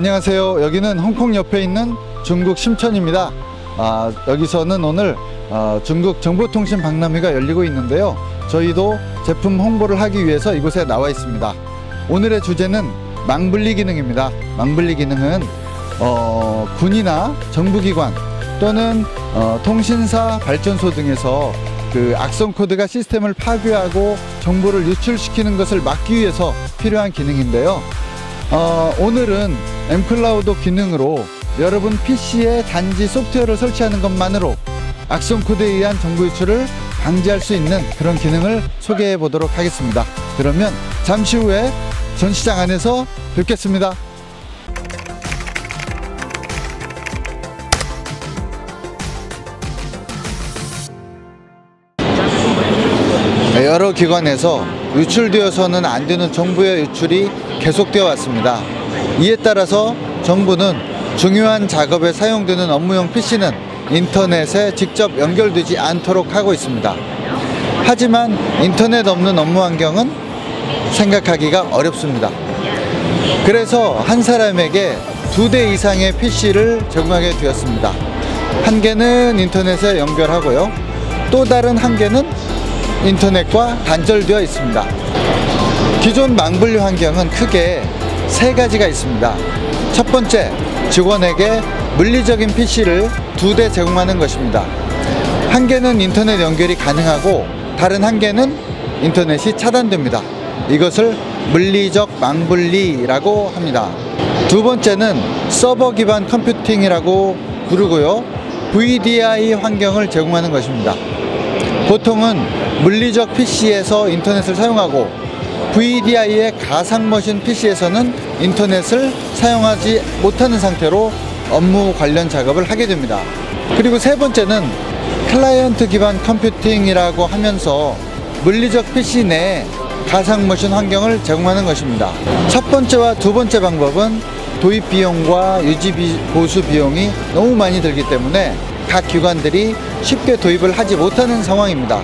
안녕하세요. 여기는 홍콩 옆에 있는 중국 심천입니다. 여기서는 오늘 중국 정보통신 박람회가 열리고 있는데요. 저희도 제품 홍보를 하기 위해서 이곳에 나와 있습니다. 오늘의 주제는 망분리 기능입니다. 망분리 기능은 군이나 정부기관 또는 통신사 발전소 등에서 그 악성 코드가 시스템을 파괴하고 정보를 유출시키는 것을 막기 위해서 필요한 기능인데요. 오늘은 mCloud 기능으로 여러분 PC에 단지 소프트웨어를 설치하는 것만으로 악성 코드에 의한 정보 유출을 방지할 수 있는 그런 기능을 소개해 보도록 하겠습니다. 그러면 잠시 후에 전시장 안에서 뵙겠습니다. 여러 기관에서 유출되어서는 안 되는 정보의 유출이 계속되어 왔습니다. 이에 따라서 정부는 중요한 작업에 사용되는 업무용 PC는 인터넷에 직접 연결되지 않도록 하고 있습니다. 하지만 인터넷 없는 업무 환경은 생각하기가 어렵습니다. 그래서 한 사람에게 2대 이상의 PC를 제공하게 되었습니다. 한 개는 인터넷에 연결하고요. 또 다른 한 개는 인터넷과 단절되어 있습니다. 기존 망분리 환경은 크게 3가지가 있습니다. 첫 번째, 직원에게 물리적인 PC를 2대 제공하는 것입니다. 한 개는 인터넷 연결이 가능하고 다른 한 개는 인터넷이 차단됩니다. 이것을 물리적 망분리라고 합니다. 두 번째는 서버 기반 컴퓨팅이라고 부르고요. VDI 환경을 제공하는 것입니다. 보통은 물리적 PC에서 인터넷을 사용하고 VDI의 가상머신 PC에서는 인터넷을 사용하지 못하는 상태로 업무 관련 작업을 하게 됩니다. 그리고 세 번째는 클라이언트 기반 컴퓨팅이라고 하면서 물리적 PC 내에 가상머신 환경을 제공하는 것입니다. 첫 번째와 두 번째 방법은 도입 비용과 유지 보수 비용이 너무 많이 들기 때문에 각 기관들이 쉽게 도입을 하지 못하는 상황입니다.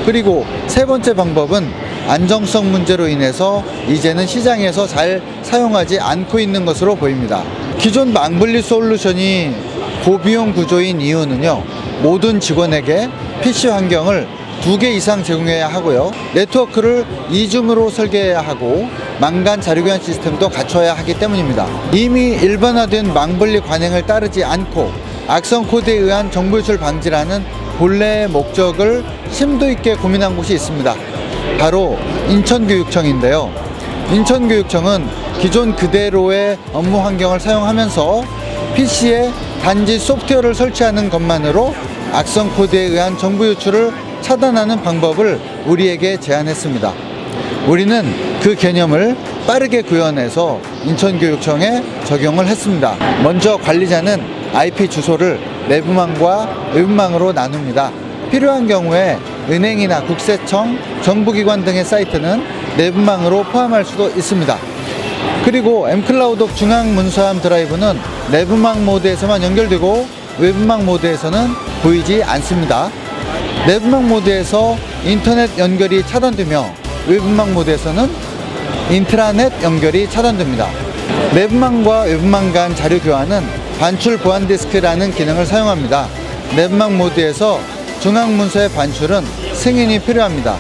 그리고 세 번째 방법은 안정성 문제로 인해서 이제는 시장에서 잘 사용하지 않고 있는 것으로 보입니다. 기존 망분리 솔루션이 고비용 구조인 이유는요, 모든 직원에게 PC 환경을 2개 이상 제공해야 하고요, 네트워크를 이중으로 설계해야 하고 망간 자료교환 시스템도 갖춰야 하기 때문입니다. 이미 일반화된 망분리 관행을 따르지 않고 악성 코드에 의한 정보 유출 방지라는 본래의 목적을 심도 있게 고민한 곳이 있습니다. 바로 인천교육청인데요. 인천교육청은 기존 그대로의 업무 환경을 사용하면서 PC에 단지 소프트웨어를 설치하는 것만으로 악성 코드에 의한 정보 유출을 차단하는 방법을 우리에게 제안했습니다. 우리는 그 개념을 빠르게 구현해서 인천교육청에 적용을 했습니다. 먼저 관리자는 IP 주소를 내부망과 외부망으로 나눕니다. 필요한 경우에 은행이나 국세청, 정부기관 등의 사이트는 내부망으로 포함할 수도 있습니다. 그리고 mCloud 중앙문서함 드라이브는 내부망 모드에서만 연결되고 외부망 모드에서는 보이지 않습니다. 내부망 모드에서 인터넷 연결이 차단되며 외부망 모드에서는 인트라넷 연결이 차단됩니다. 내부망과 외부망 간 자료 교환은 반출 보안 디스크라는 기능을 사용합니다. 내부망 모드에서 중앙문서의 반출은 승인이 필요합니다.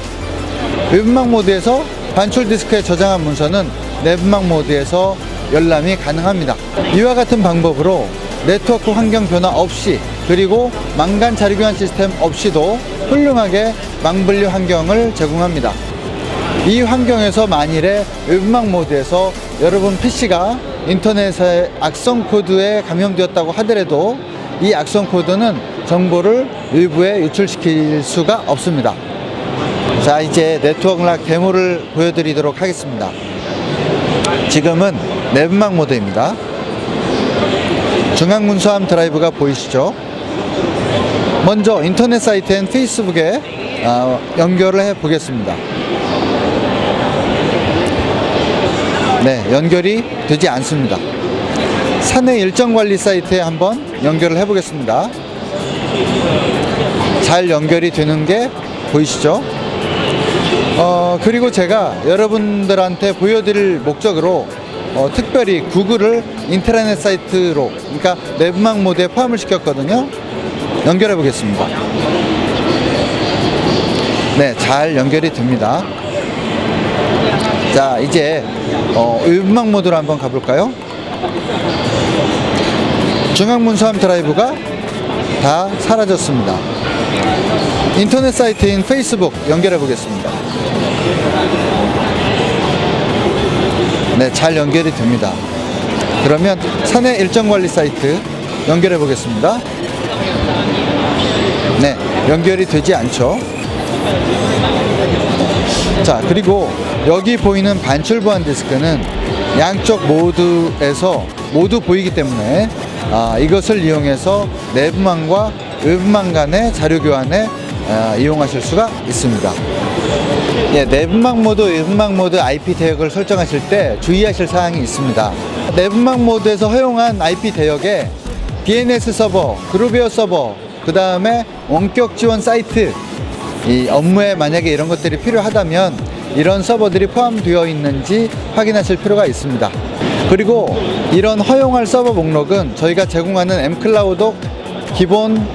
외부망 모드에서 반출 디스크에 저장한 문서는 내부망 모드에서 열람이 가능합니다. 이와 같은 방법으로 네트워크 환경 변화 없이 그리고 망간 자료교환 시스템 없이도 훌륭하게 망분리 환경을 제공합니다. 이 환경에서 만일에 외부망 모드에서 여러분 PC가 인터넷의 악성 코드에 감염되었다고 하더라도 이 악성 코드는 정보를 일부에 유출시킬 수가 없습니다. 자, 이제 네트워크 락 데모를 보여드리도록 하겠습니다. 지금은 내부망 모드입니다. 중앙문서함 드라이브가 보이시죠? 먼저 인터넷 사이트엔 페이스북에 연결을 해 보겠습니다. 네, 연결이 되지 않습니다. 사내 일정관리 사이트에 한번 연결을 해 보겠습니다. 잘 연결이 되는 게 보이시죠? 그리고 제가 여러분들한테 보여드릴 목적으로 특별히 구글을 인트라넷 사이트로, 그러니까 내부망 모드에 포함을 시켰거든요. 연결해 보겠습니다. 네, 잘 연결이 됩니다. 자, 이제 외부망 모드로 한번 가볼까요? 중앙문서함 드라이브가 다 사라졌습니다. 인터넷 사이트인 페이스북 연결해 보겠습니다. 네, 잘 연결이 됩니다. 그러면 사내 일정관리 사이트 연결해 보겠습니다. 네, 연결이 되지 않죠. 자, 그리고 여기 보이는 반출 보안 디스크는 양쪽 모드에서 모두 보이기 때문에 이것을 이용해서 내부망과 외부망 간의 자료 교환에 이용하실 수가 있습니다. 예, 내부망 모드, 외부망 모드 IP 대역을 설정하실 때 주의하실 사항이 있습니다. 내부망 모드에서 허용한 IP 대역에 DNS 서버, 그룹웨어 서버, 그 다음에 원격 지원 사이트, 이 업무에 만약에 이런 것들이 필요하다면 이런 서버들이 포함되어 있는지 확인하실 필요가 있습니다. 그리고 이런 허용할 서버 목록은 저희가 제공하는 mCloud 기본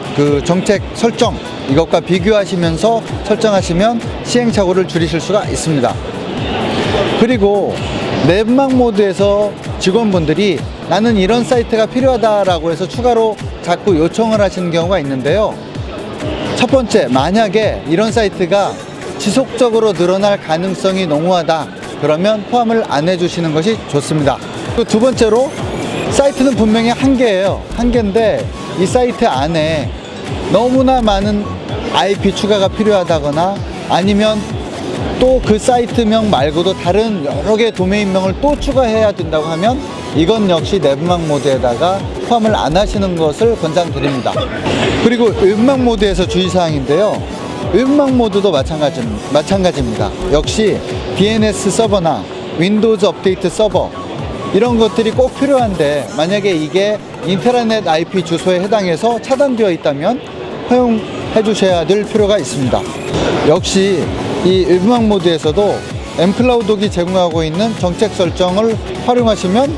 정책 설정, 이것과 비교하시면서 설정하시면 시행착오를 줄이실 수가 있습니다. 그리고 내부망 모드에서 직원분들이 나는 이런 사이트가 필요하다라고 해서 추가로 자꾸 요청을 하시는 경우가 있는데요. 첫 번째, 만약에 이런 사이트가 지속적으로 늘어날 가능성이 농후하다, 그러면 포함을 안 해주시는 것이 좋습니다. 또 두 번째로, 사이트는 분명히 한 개예요. 한 개인데 이 사이트 안에 너무나 많은 IP 추가가 필요하다거나 아니면 또 그 사이트명 말고도 다른 여러 개의 도메인명을 또 추가해야 된다고 하면 이건 역시 내부망 모드에다가 포함을 안 하시는 것을 권장드립니다. 그리고 외부망 모드에서 주의사항인데요. 외부망 모드도 마찬가지입니다. 역시 DNS 서버나 윈도우즈 업데이트 서버, 이런 것들이 꼭 필요한데 만약에 이게 인트라넷 IP 주소에 해당해서 차단되어 있다면 허용해 주셔야 될 필요가 있습니다. 역시 이 외부망 모드에서도 mCloud이 제공하고 있는 정책 설정을 활용하시면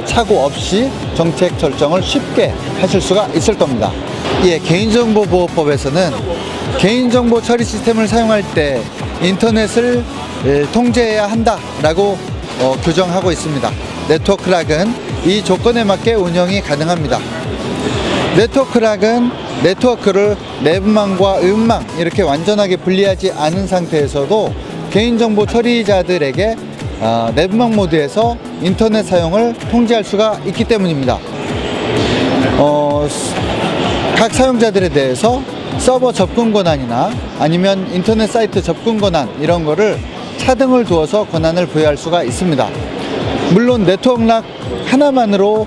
착오 없이 정책 설정을 쉽게 하실 수가 있을 겁니다. 예, 개인정보보호법에서는 개인정보 처리 시스템을 사용할 때 인터넷을 통제해야 한다라고 규정하고 있습니다. 네트워크락은 이 조건에 맞게 운영이 가능합니다. 네트워크락은 네트워크를 내부망과 외부망 이렇게 완전하게 분리하지 않은 상태에서도 개인정보 처리자들에게 내부망 모드에서 인터넷 사용을 통제할 수가 있기 때문입니다. 각 사용자들에 대해서 서버 접근 권한이나 아니면 인터넷 사이트 접근 권한, 이런 거를 차등을 두어서 권한을 부여할 수가 있습니다. 물론 네트워크락 하나만으로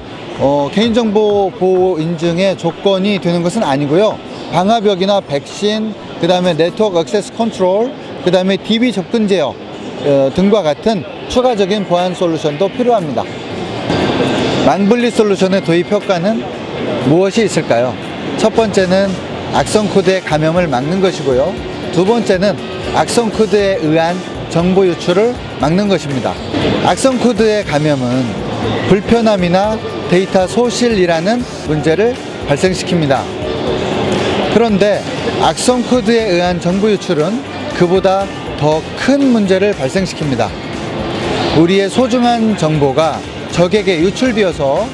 개인정보 보호 인증의 조건이 되는 것은 아니고요. 방화벽이나 백신, 그 다음에 네트워크 액세스 컨트롤, 그 다음에 DB 접근 제어 등과 같은 추가적인 보안 솔루션도 필요합니다. 망분리 솔루션의 도입 효과는 무엇이 있을까요? 첫 번째는 악성 코드의 감염을 막는 것이고요. 두 번째는 악성 코드에 의한 정보 유출을 막는 것입니다. 악성 코드의 감염은 불편함이나 데이터 소실이라는 문제를 발생시킵니다. 그런데 악성 코드에 의한 정보 유출은 그보다 더 큰 문제를 발생시킵니다. 우리의 소중한 정보가 적에게 유출되어서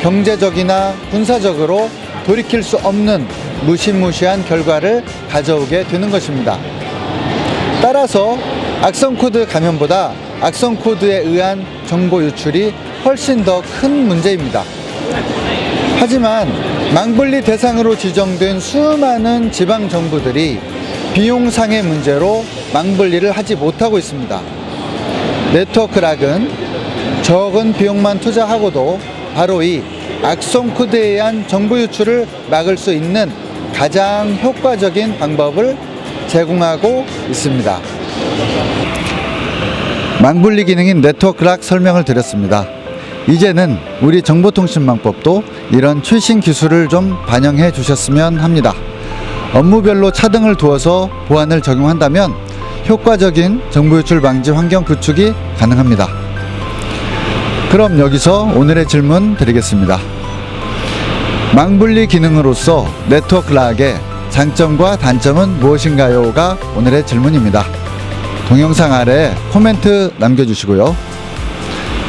경제적이나 군사적으로 돌이킬 수 없는 무시무시한 결과를 가져오게 되는 것입니다. 따라서 악성 코드 감염보다 악성 코드에 의한 정보 유출이 훨씬 더 큰 문제입니다. 하지만 망분리 대상으로 지정된 수많은 지방 정부들이 비용상의 문제로 망분리를 하지 못하고 있습니다. 네트워크락은 적은 비용만 투자하고도 바로 이 악성 코드에 의한 정보 유출을 막을 수 있는 가장 효과적인 방법을 제공하고 있습니다. 망분리 기능인 네트워크락 설명을 드렸습니다. 이제는 우리 정보통신망법도 이런 최신 기술을 좀 반영해 주셨으면 합니다. 업무별로 차등을 두어서 보안을 적용한다면 효과적인 정보 유출 방지 환경 구축이 가능합니다. 그럼 여기서 오늘의 질문 드리겠습니다. 망분리 기능으로서 네트워크 락의 장점과 단점은 무엇인가요?가 오늘의 질문입니다. 동영상 아래 코멘트 남겨주시고요.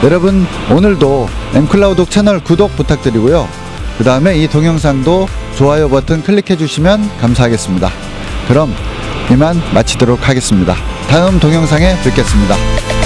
여러분, 오늘도 엠클라우독 채널 구독 부탁드리고요. 그 다음에 이 동영상도 좋아요 버튼 클릭해 주시면 감사하겠습니다. 그럼 이만 마치도록 하겠습니다. 다음 동영상에 뵙겠습니다.